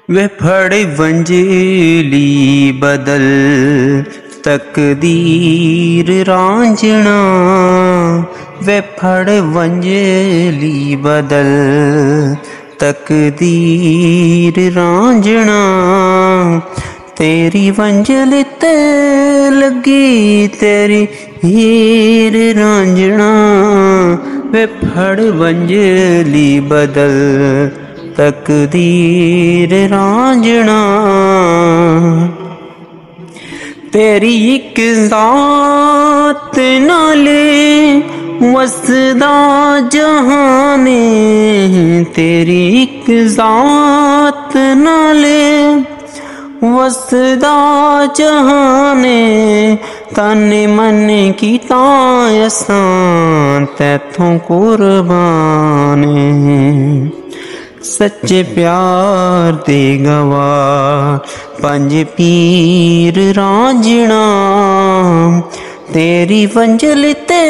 वे फड़ वंजली बदल तकदीर रांझना, वे फड़ वंजली बदल तकदीर रांझना। तेरी वंजल ते लगी तेरी हीर रांझना, वे फड़ वंजली बदल तकदीर रांझना। तेरी एक जात नाले वसदा जहाने, तेरी एक जात नाले वसदा जहाने। तन मन की असां तैथों कुर्बान, सच्चे प्यार दे गवाह पंज पीर रांझना। तेरी वंजल ते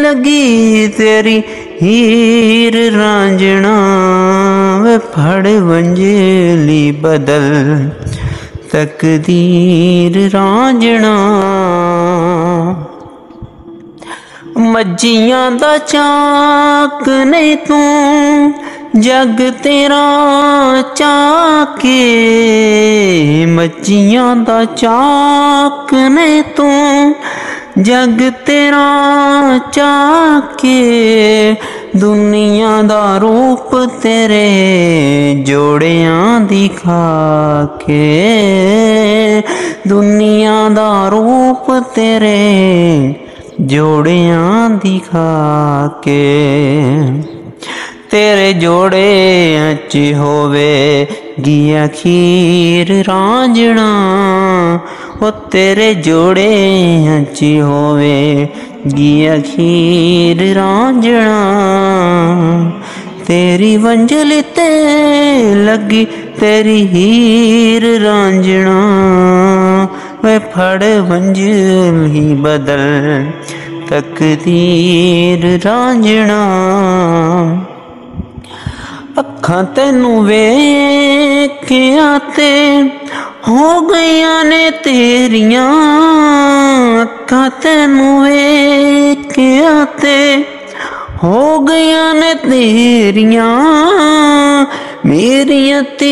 लगी तेरी हीर रांझना, वे फड़ वंजली बदल तकदीर रांझना। मज्जियां दा चाक नहीं तू जग तेरा चाके, मज्जियां दा चाक नहीं तू जग तेरा चाके। दुनिया दा रूप तेरे जोड़ियां दिखा के, दुनिया दा रूप तेरे जोड़ियां दिखा के। तेरे जोड़े च होवे गिया खीर रांझना, ओ तेरे जोड़े च होवे गिया खीर रांझना। तेरी वंजल ते लगी तेरी हीर रांझना, वे फड़ वंजली बदल तकदीर रांझना। अखां तैनू वेखिया ते हो गईयां ने तेरियां, अखां तैनू वेखिया ते हो गईयां ने तेरियां। मेरियां ते